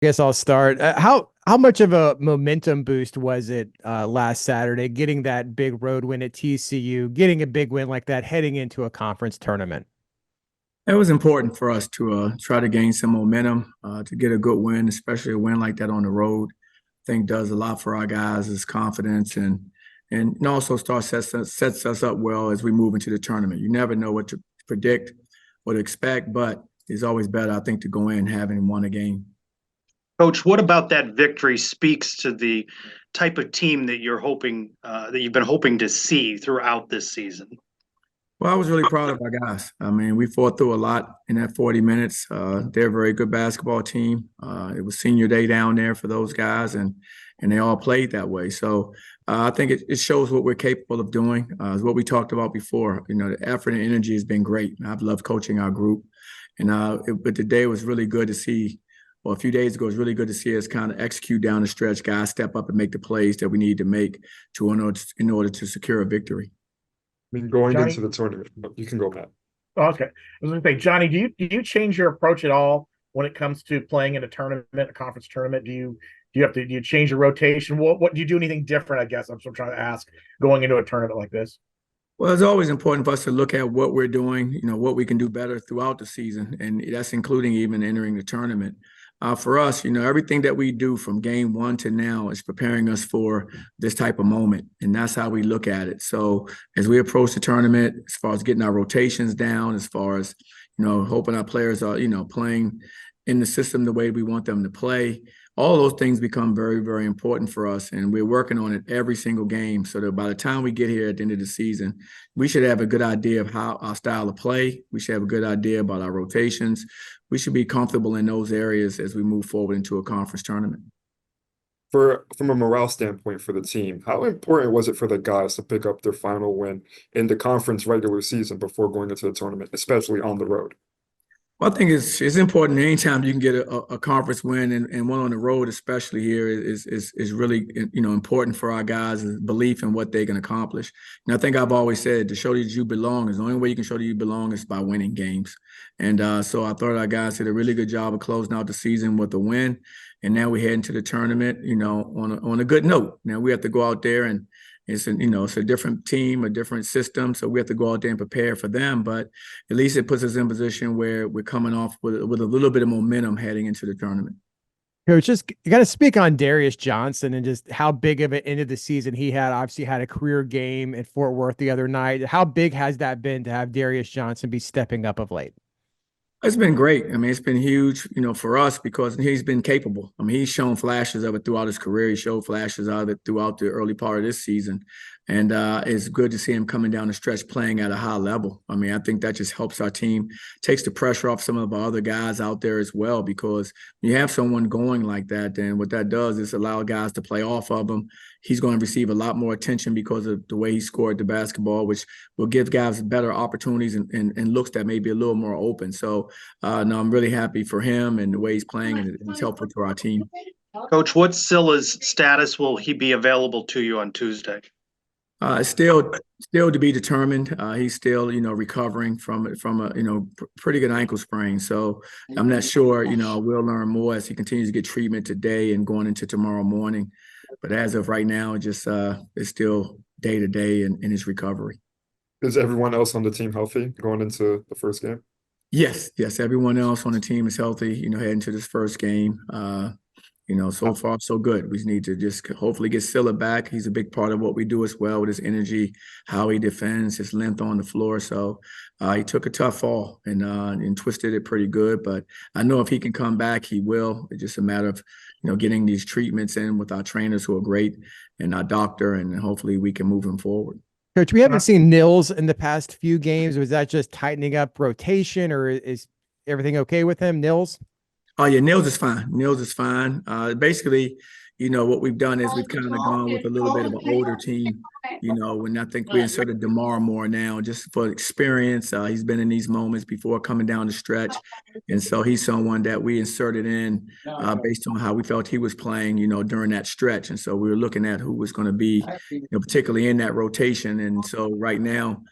Guess I'll start. How much of a momentum boost was it last Saturday, getting that big road win at TCU, getting a big win like that, heading into a conference tournament? It was important for us to try to gain some momentum, to get a good win, especially a win like that on the road. I think does a lot for our guys' is confidence and also sets us up well as we move into the tournament. You never know what to predict, what to expect, but it's always better, I think, to go in having won a game. Coach, what about that victory speaks to the type of team that you've been hoping to see throughout this season? Well, I was really proud of our guys. I mean, we fought through a lot in that 40 minutes. They're a very good basketball team. It was senior day down there for those guys, and they all played that way. So I think it shows what we're capable of doing. Is what we talked about before. You know, the effort and energy has been great. I've loved coaching our group, and but today was really good to see. Well, a few days ago, it was really good to see us kind of execute down the stretch, guys step up and make the plays that we need to make in order to secure a victory. I mean, going into Johnny. the tournament, you can go, Matt. Okay, I was going to say, Johnny, do you change your approach at all when it comes to playing in a tournament, a conference tournament? Do you change your rotation? What do you do anything different? I guess I'm still trying to ask going into a tournament like this. Well, it's always important for us to look at what we're doing, what we can do better throughout the season, and that's including even entering the tournament. For us, everything that we do from game one to now is preparing us for this type of moment, and that's how we look at it. So as we approach the tournament, as far as getting our rotations down, as far as, hoping our players are, playing in the system the way we want them to play, all those things become very, very important for us. And we're working on it every single game so that by the time we get here at the end of the season, we should have a good idea of how our style of play. We should have a good idea about our rotations. We should be comfortable in those areas as we move forward into a conference tournament. From a morale standpoint for the team, how important was it for the guys to pick up their final win in the conference regular season before going into the tournament, especially on the road? Well, I think it's important. Anytime you can get a conference win and one on the road, especially here, is really important for our guys' belief in what they can accomplish. And I think I've always said to show that you belong is the only way you can show that you belong is by winning games. And so I thought our guys did a really good job of closing out the season with a win. And now we head into the tournament, on a good note. Now we have to go out there and it's a different team, a different system. So we have to go out there and prepare for them. But at least it puts us in a position where we're coming off with a little bit of momentum heading into the tournament. Coach, just you got to speak on Darius Johnson and just how big of an end of the season he had. Obviously, had a career game at Fort Worth the other night. How big has that been to have Darius Johnson be stepping up of late? It's been great. I mean, it's been huge, for us because he's been capable. I mean, he's shown flashes of it throughout his career. He showed flashes of it throughout the early part of this season. And it's good to see him coming down the stretch playing at a high level. I mean, I think that just helps our team, takes the pressure off some of our other guys out there as well, because when you have someone going like that, then what that does is allow guys to play off of him. He's going to receive a lot more attention because of the way he scored the basketball, which will give guys better opportunities and looks that may be a little more open. So, no, I'm really happy for him and the way he's playing, and it's helpful to our team. Coach, what's Scylla's status? Will he be available to you on Tuesday? Still to be determined. He's still, recovering from a pretty good ankle sprain. So I'm not sure. We'll learn more as he continues to get treatment today and going into tomorrow morning. But as of right now, it's still day to day in his recovery. Is everyone else on the team healthy going into the first game? Yes. Everyone else on the team is healthy. Heading to this first game. So far so good. We need to just hopefully get Scylla back. He's a big part of what we do as well with his energy, how he defends, his length on the floor. So he took a tough fall and twisted it pretty good. But I know if he can come back, he will. It's just a matter of getting these treatments in with our trainers who are great and our doctor, and hopefully we can move him forward. Coach, we haven't seen Nils in the past few games. Was that just tightening up rotation, or is everything okay with him, Nils? Oh, yeah, Nils is fine. Nils is fine. Basically, what we've done is we've kind of gone with a little bit of an older team, and I think we inserted DeMar more now just for experience. He's been in these moments before coming down the stretch. And so he's someone that we inserted in based on how we felt he was playing, during that stretch. And so we were looking at who was going to be, particularly in that rotation. And so right now,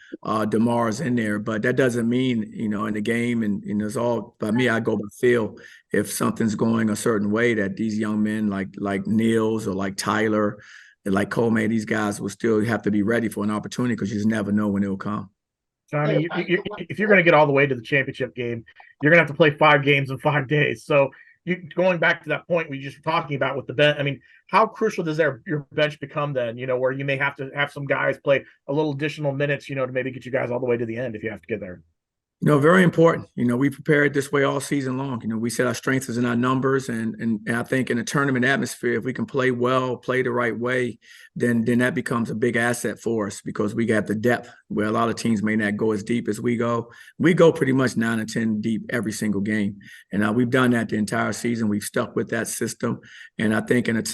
DeMar is in there, but that doesn't mean, in the game, and it's all by me, I go by feel. if something's going a certain way, that these young men like Niels or like Tyler and like Coleman, these guys will still have to be ready for an opportunity because you just never know when it will come. Johnny, if you're going to get all the way to the championship game, you're going to have to play 5 games in 5 days. So going back to that point we just were talking about with the bench, I mean, how crucial does your bench become then, where you may have to have some guys play a little additional minutes, to maybe get you guys all the way to the end if you have to get there? Very important. We prepared this way all season long. We said our strength is in our numbers, and I think in a tournament atmosphere, if we can play well, play the right way, then that becomes a big asset for us because we got the depth where a lot of teams may not go as deep as we go. We go pretty much 9 or 10 deep every single game, and we've done that the entire season. We've stuck with that system, and I think in a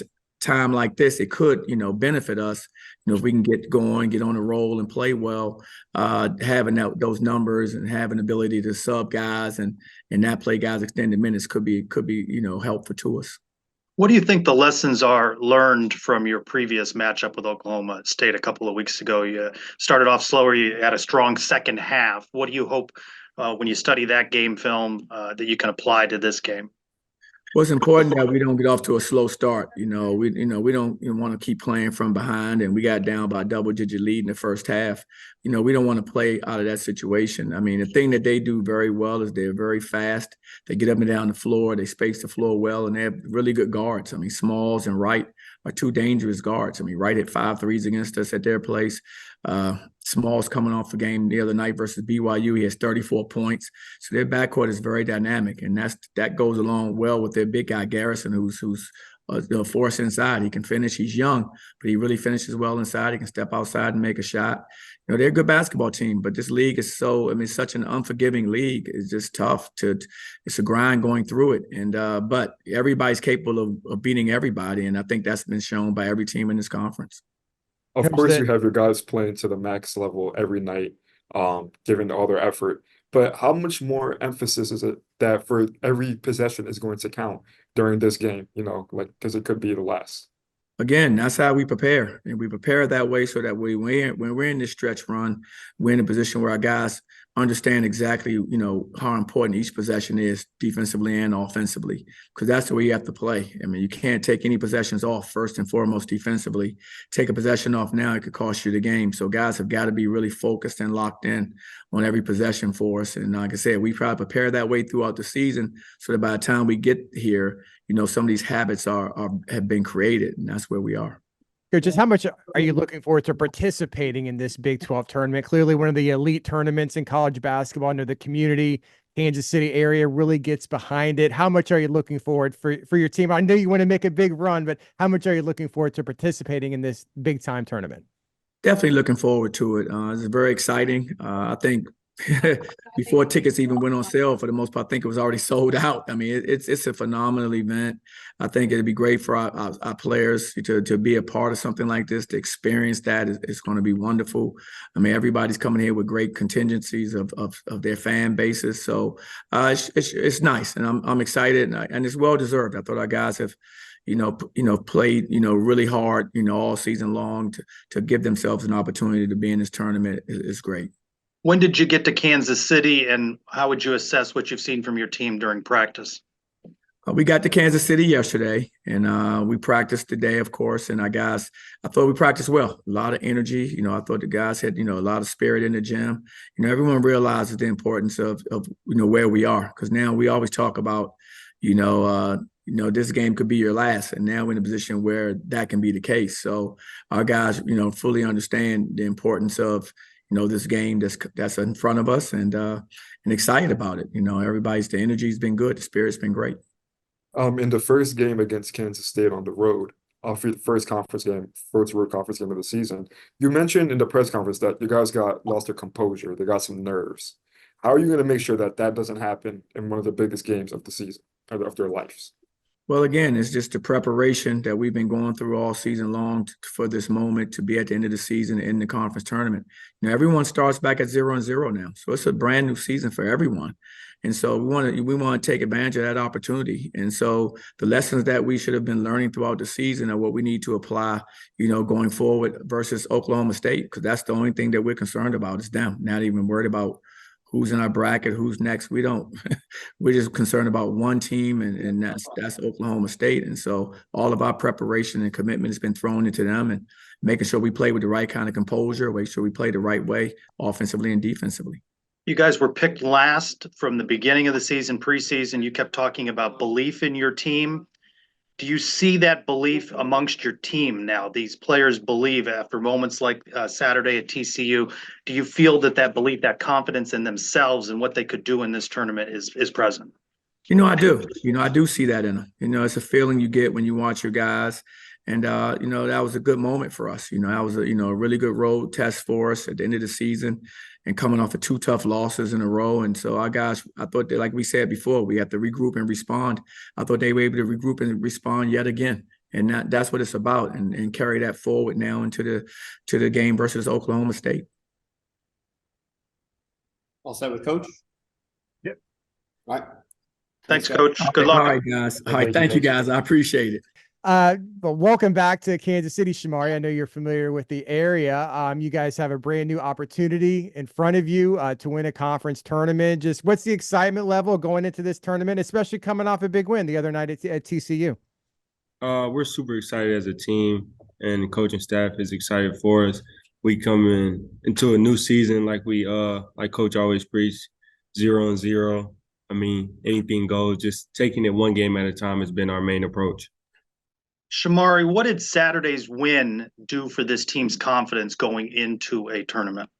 time like this, it could, benefit us, if we can get going, get on a roll and play well, having those numbers and having ability to sub guys and not play guys extended minutes could be, helpful to us. What do you think the lessons are learned from your previous matchup with Oklahoma State a couple of weeks ago? You started off slower, you had a strong second half. What do you hope when you study that game film that you can apply to this game? Well, it's important that we don't get off to a slow start. We don't want to keep playing from behind, and we got down by a double-digit lead in the first half. We don't want to play out of that situation. I mean, the thing that they do very well is they're very fast. They get up and down the floor. They space the floor well, and they have really good guards. I mean, Smalls and Wright are 2 dangerous guards. I mean, Wright hit 5 threes against us at their place. Smalls coming off a game the other night versus BYU, he has 34 points. So their backcourt is very dynamic, and that goes along well with their big guy Garrison, who's a force inside. He can finish. He's young, but he really finishes well inside. He can step outside and make a shot. They're a good basketball team, but this league is such an unforgiving league. It's just tough it's a grind going through it. And but everybody's capable of beating everybody, and I think that's been shown by every team in this conference. Of course, you have your guys playing to the max level every night, giving all their effort. But how much more emphasis is it that for every possession is going to count during this game? Because it could be the last. Again, that's how we prepare, and we prepare that way so that when we're in this stretch run, we're in a position where our guys understand exactly, how important each possession is defensively and offensively, because that's the way you have to play. I mean, you can't take any possessions off first and foremost defensively. Take a possession off now, it could cost you the game. So guys have got to be really focused and locked in on every possession for us. And like I said, we try to prepare that way throughout the season so that by the time we get here, some of these habits have been created, and that's where we are. Just how much are you looking forward to participating in this Big 12 tournament? Clearly one of the elite tournaments in college basketball. I know the community, Kansas City area really gets behind it. How much are you looking forward for your team? I know you want to make a big run, but how much are you looking forward to participating in this big time tournament? Definitely looking forward to it. It's very exciting. I think before tickets even went on sale, for the most part, I think it was already sold out. I mean, it's a phenomenal event. I think it'd be great for our players to be a part of something like this, to experience that. It's going to be wonderful. I mean, everybody's coming here with great contingencies of their fan bases. So it's nice, and I'm excited, and it's well deserved. I thought our guys have played, really hard, all season long to give themselves an opportunity to be in this tournament is great. When did you get to Kansas City, and how would you assess what you've seen from your team during practice? We got to Kansas City yesterday, and we practiced today, of course. And our guys, I thought we practiced well. A lot of energy. I thought the guys had, a lot of spirit in the gym. Everyone realizes the importance of where we are, because now we always talk about, this game could be your last, and now we're in a position where that can be the case. So our guys, fully understand the importance of this game that's in front of us, and excited about it. The energy's been good. The spirit's been great. In the first game against Kansas State on the road, for the first road conference game of the season, you mentioned in the press conference that you guys lost their composure. They got some nerves. How are you going to make sure that doesn't happen in one of the biggest games of the season, of their lives? Well, again, it's just the preparation that we've been going through all season long for this moment to be at the end of the season in the conference tournament. Everyone starts back at 0-0 now, so it's a brand new season for everyone. And so we want to take advantage of that opportunity. And so the lessons that we should have been learning throughout the season are what we need to apply, going forward versus Oklahoma State, because that's the only thing that we're concerned about is them. Not even worried about who's in our bracket, who's next. We don't. We're just concerned about one team, and that's Oklahoma State. And so all of our preparation and commitment has been thrown into them, and making sure we play with the right kind of composure, make sure we play the right way, offensively and defensively. You guys were picked last from the beginning of the season, preseason. You kept talking about belief in your team. Do you see that belief amongst your team now? These players believe after moments like Saturday at TCU. Do you feel that belief, that confidence in themselves and what they could do in this tournament is present? I do. I do see that in them. It's a feeling you get when you watch your guys. And, that was a good moment for us. That was a really good road test for us at the end of the season and coming off of 2 tough losses in a row. And so our guys, I thought that, like we said before, we have to regroup and respond. I thought they were able to regroup and respond yet again. And that's what it's about, and carry that forward now into the game versus Oklahoma State. All set with Coach? Yep. All right. Thanks, Coach. Good luck. All right, guys. All right, thank you, guys. I appreciate it. But welcome back to Kansas City, Shemarri. I know you're familiar with the area. You guys have a brand new opportunity in front of you to win a conference tournament. Just what's the excitement level going into this tournament, especially coming off a big win the other night at TCU? We're super excited as a team, and the coaching staff is excited for us. We come into a new season like Coach always preached, 0-0. I mean, anything goes. Just taking it one game at a time has been our main approach. Shemarri, what did Saturday's win do for this team's confidence going into a tournament?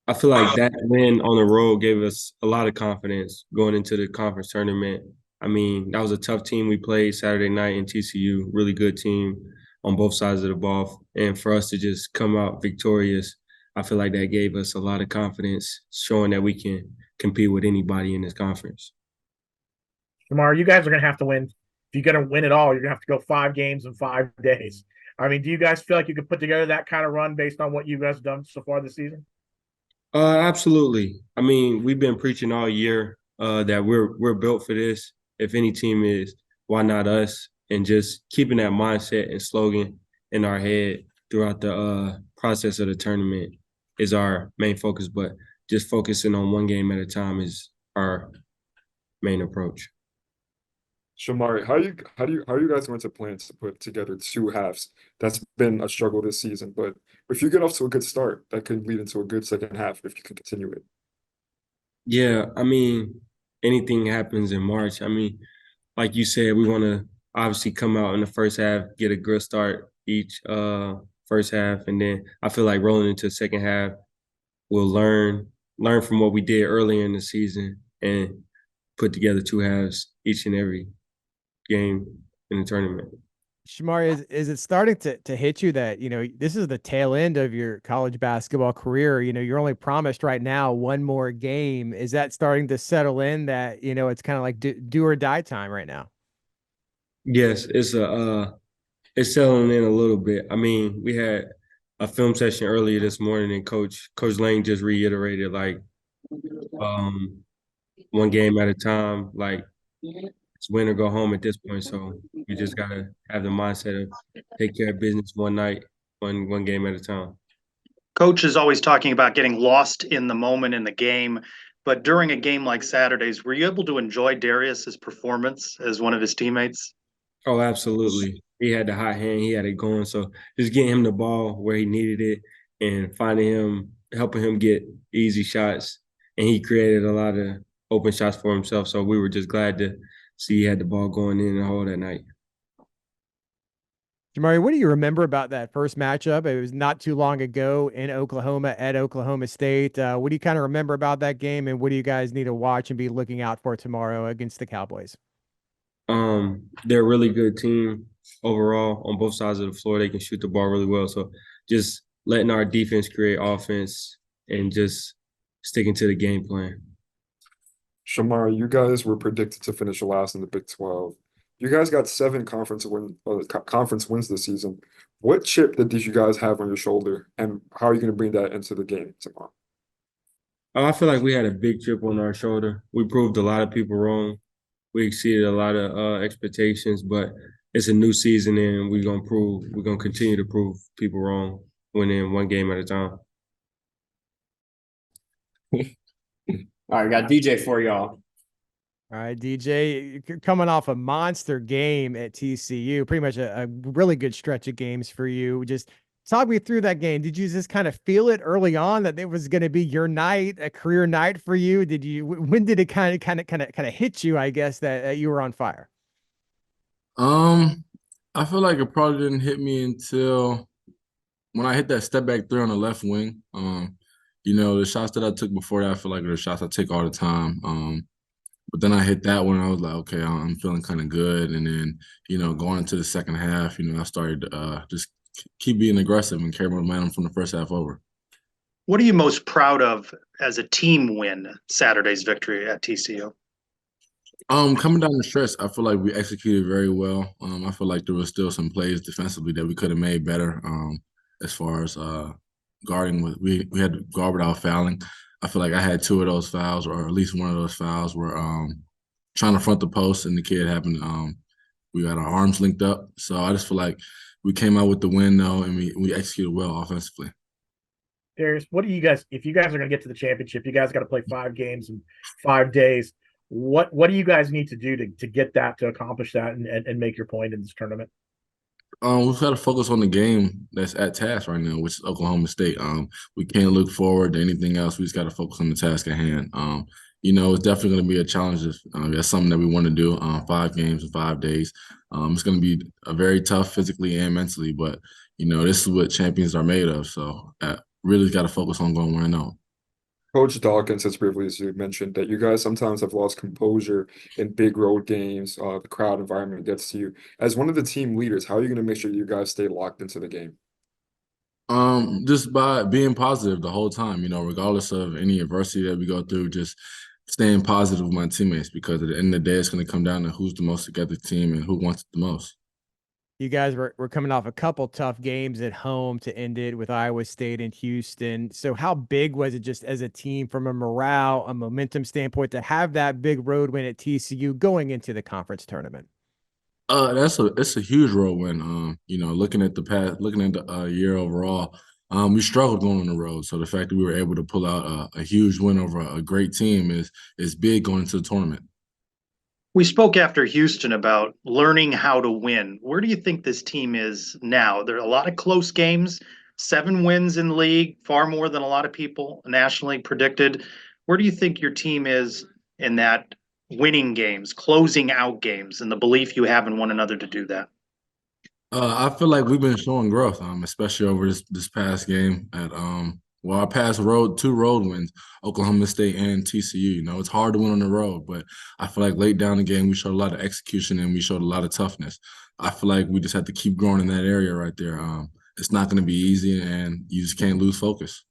I feel like that win on the road gave us a lot of confidence going into the conference tournament. I mean, that was a tough team we played Saturday night in TCU, really good team on both sides of the ball. And for us to just come out victorious, I feel like that gave us a lot of confidence, showing that we can compete with anybody in this conference. Shemarri, you guys are going to have to win. If you're going to win it all, you're going to have to go 5 games in 5 days. I mean, do you guys feel like you could put together that kind of run based on what you guys have done so far this season? Absolutely. I mean, we've been preaching all year that we're built for this. If any team is, why not us? And just keeping that mindset and slogan in our head throughout the process of the tournament is our main focus. But just focusing on one game at a time is our main approach. Shemarri, how are you guys going to plan to put together 2 halves? That's been a struggle this season, but if you get off to a good start, that could lead into a good second half if you can continue it. Yeah, I mean, anything happens in March. I mean, like you said, we want to obviously come out in the first half, get a good start each first half, and then I feel like rolling into the second half, we'll learn from what we did earlier in the season and put together 2 halves each and every game in the tournament. Shemarri, is it starting to hit you that, this is the tail end of your college basketball career? You're only promised right now 1 more game. Is that starting to settle in that, it's kind of like do or die time right now? Yes, it's settling in a little bit. I mean, we had a film session earlier this morning, and Coach Lane just reiterated one game at a time, like it's win or go home at this point. So we just gotta have the mindset of take care of business one night, one game at a time. Coach is always talking about getting lost in the moment in the game, but during a game like Saturday's, were you able to enjoy Darius's performance as one of his teammates? Oh, absolutely. He had the hot hand. He had it going. So just getting him the ball where he needed it and helping him get easy shots. And he created a lot of open shots for himself. So we were just glad to see he had the ball going in the hole that night. Shemarri, what do you remember about that first matchup? It was not too long ago in Oklahoma at Oklahoma State. What do you kind of remember about that game, and what do you guys need to watch and be looking out for tomorrow against the Cowboys? They're a really good team overall on both sides of the floor. They can shoot the ball really well. So just letting our defense create offense and just sticking to the game plan. Shemarri, you guys were predicted to finish last in the Big 12. You guys got 7 conference wins this season. What chip did you guys have on your shoulder, and how are you going to bring that into the game tomorrow? I feel like we had a big chip on our shoulder. We proved a lot of people wrong. We exceeded a lot of expectations, but it's a new season, and we're gonna continue to prove people wrong, winning one game at a time. All right, got DJ for y'all. All right, DJ, you're coming off a monster game at TCU, pretty much a really good stretch of games for you. Just talk me through that game. Did you just kind of feel it early on that it was going to be your night, a career night for you? Did you? When did it kind of hit you? I guess that you were on fire. I feel like it probably didn't hit me until when I hit that step back three on the left wing. The shots that I took before that, I feel like are the shots I take all the time. But then I hit that one, and I was like, okay, I'm feeling kind of good. And then, going into the second half, I started to just keep being aggressive and carry momentum from the first half over. What are you most proud of as a team win Saturday's victory at TCU? Coming down the stretch, I feel like we executed very well. I feel like there was still some plays defensively that we could have made better. As far as guarding, we had to guard without fouling. I feel like I had two of those fouls, or at least one of those fouls, were trying to front the post, and the kid happened. We got our arms linked up, so I just feel like we came out with the win though, and we executed well offensively. Darius, what do you guys? If you guys are going to get to the championship, you guys got to play 5 games in 5 days. What do you guys need to do to get that, to accomplish that, and make your point in this tournament? We've got to focus on the game that's at task right now, which is Oklahoma State. We can't look forward to anything else. We just got to focus on the task at hand. It's definitely going to be a challenge. That's something that we want to do. 5 games in 5 days. It's going to be a very tough physically and mentally, but this is what champions are made of. So really got to focus on going 1-0. Coach Dawkins has previously mentioned that you guys sometimes have lost composure in big road games. The crowd environment gets to you. As one of the team leaders, how are you going to make sure you guys stay locked into the game? Just by being positive the whole time, regardless of any adversity that we go through, just staying positive with my teammates, because at the end of the day, it's going to come down to who's the most together team and who wants it the most. You guys were coming off a couple tough games at home to end it with Iowa State and Houston. So how big was it just as a team from a morale, a momentum standpoint to have that big road win at TCU going into the conference tournament? It's a huge road win. Looking at the year overall, we struggled going on the road. So the fact that we were able to pull out a huge win over a great team is big going into the tournament. We spoke after Houston about learning how to win. Where do you think this team is now? There are a lot of close games, 7 wins in the league, far more than a lot of people nationally predicted. Where do you think your team is in that winning games, closing out games, and the belief you have in one another to do that? I feel like we've been showing growth, especially over this past game at our past 2 road wins, Oklahoma State and TCU. It's hard to win on the road, but I feel like late down the game we showed a lot of execution and we showed a lot of toughness. I feel like we just have to keep growing in that area right there. It's not going to be easy, and you just can't lose focus.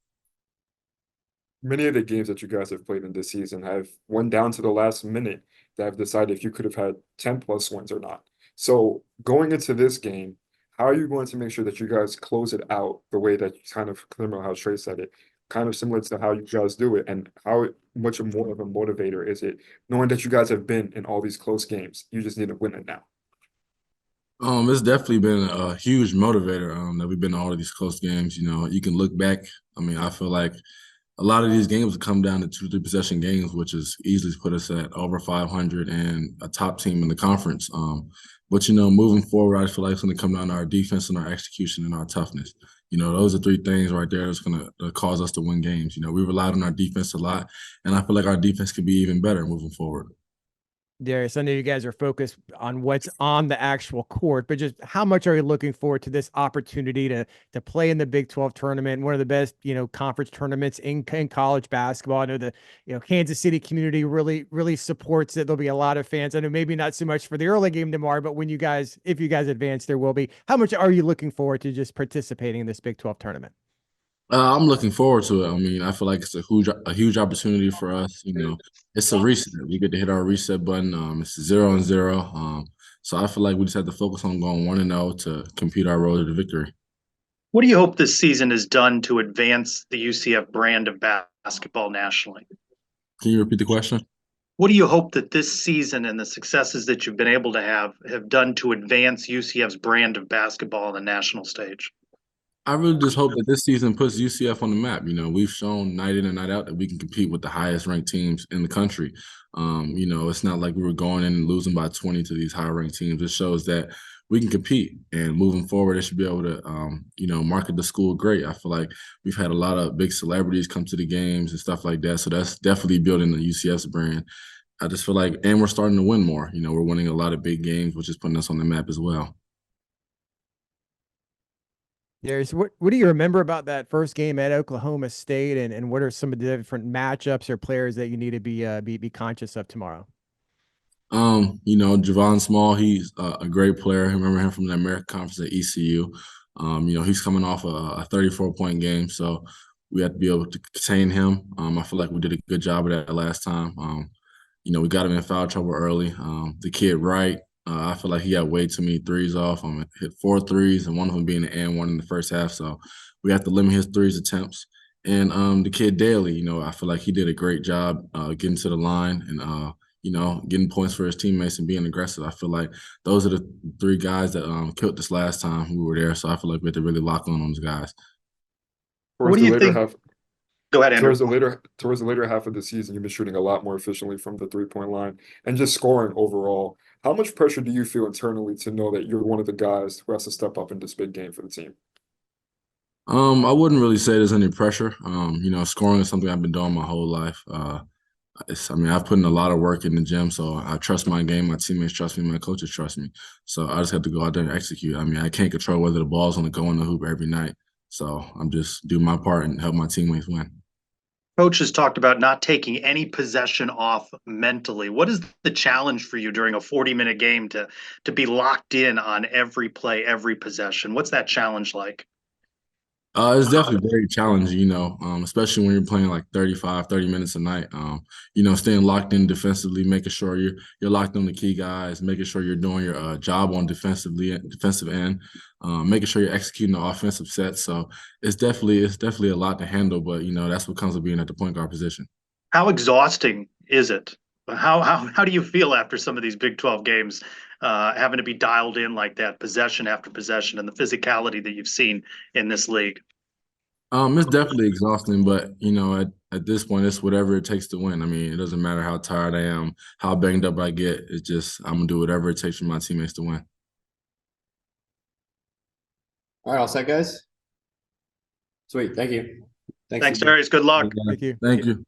Many of the games that you guys have played in this season have went down to the last minute that have decided if you could have had 10+ wins or not. So going into this game, how are you going to make sure that you guys close it out the way that you kind of, similar how Trey said it, kind of similar to how you guys do it, and how much more of a motivator is it knowing that you guys have been in all these close games? You just need to win it now. It's definitely been a huge motivator that we've been in all of these close games. You can look back. I feel like a lot of these games have come down to 2-3 possession games, which has easily put us at over 500 and a top team in the conference. But moving forward, I feel like it's going to come down to our defense and our execution and our toughness. Those are 3 things right there that's going to cause us to win games. We relied on our defense a lot, and I feel like our defense could be even better moving forward. Darius, I know you guys are focused on what's on the actual court, but just how much are you looking forward to this opportunity to play in the Big 12 tournament, one of the best, conference tournaments in college basketball? I know the, Kansas City community really supports it. There'll be a lot of fans. I know maybe not so much for the early game tomorrow, but if you guys advance, there will be. How much are you looking forward to just participating in this Big 12 tournament? I'm looking forward to it. I feel like it's a huge opportunity for us. It's a reset. We get to hit our reset button. It's 0-0. So I feel like we just have to focus on going 1-0 to compete our road to the victory. What do you hope this season has done to advance the UCF brand of basketball nationally? Can you repeat the question? What do you hope that this season and the successes that you've been able to have done to advance UCF's brand of basketball on the national stage? I really just hope that this season puts UCF on the map. You know, we've shown night in and night out that we can compete with the highest ranked teams in the country. You know, it's not like we were going in and losing by 20 to these high ranked teams. It shows that we can compete, and moving forward, they should be able to, you know, market the school great. I feel like we've had a lot of big celebrities come to the games and stuff like that. So that's definitely building the UCF's brand. I just feel like, and we're starting to win more. You know, we're winning a lot of big games, which is putting us on the map as well. Darius, what do you remember about that first game at Oklahoma State, and what are some of the different matchups or players that you need to be conscious of tomorrow? You know, Javon Small, he's a great player. I remember him from the American Conference at ECU. You know, he's coming off a 34-point game, so we have to be able to contain him. I feel like we did a good job of that last time. You know, we got him in foul trouble early. The kid Wright, I feel like he had way too many threes off. Hit 4 threes, and one of them being an and one in the first half. So we have to limit his threes attempts. And the kid Daly, you know, I feel like he did a great job getting to the line and you know, getting points for his teammates and being aggressive. I feel like those are the 3 guys that killed us last time we were there. So I feel like we had to really lock on those guys. What do you think? Go ahead, Andrew. Towards the later half of the season, you've been shooting a lot more efficiently from the 3-point line and just scoring overall. How much pressure do you feel internally to know that you're one of the guys who has to step up in this big game for the team? I wouldn't really say there's any pressure. You know, scoring is something I've been doing my whole life. I mean, I've put in a lot of work in the gym, so I trust my game. My teammates trust me. My coaches trust me. So I just have to go out there and execute. I mean, I can't control whether the ball's going to go in the hoop every night. So I'm just doing my part and help my teammates win. Coach has talked about not taking any possession off mentally. What is the challenge for you during a 40-minute game to be locked in on every play, every possession? What's that challenge like? It's definitely very challenging, you know, especially when you're playing like 30 minutes a night. You know, staying locked in defensively, making sure you're locked on the key guys, making sure you're doing your job on defensive end, making sure you're executing the offensive set. So it's definitely a lot to handle, but you know, that's what comes with being at the point guard position. How exhausting is it? How do you feel after some of these Big 12 games, having to be dialed in like that, possession after possession, and the physicality that you've seen in this league? It's definitely exhausting, but you know, at this point, it's whatever it takes to win. I mean, it doesn't matter how tired I am, how banged up I get. It's just I'm gonna do whatever it takes for my teammates to win. All right, all set, guys. Sweet. Thank you. Thanks, Darius. Good luck. Thank you. Thank you.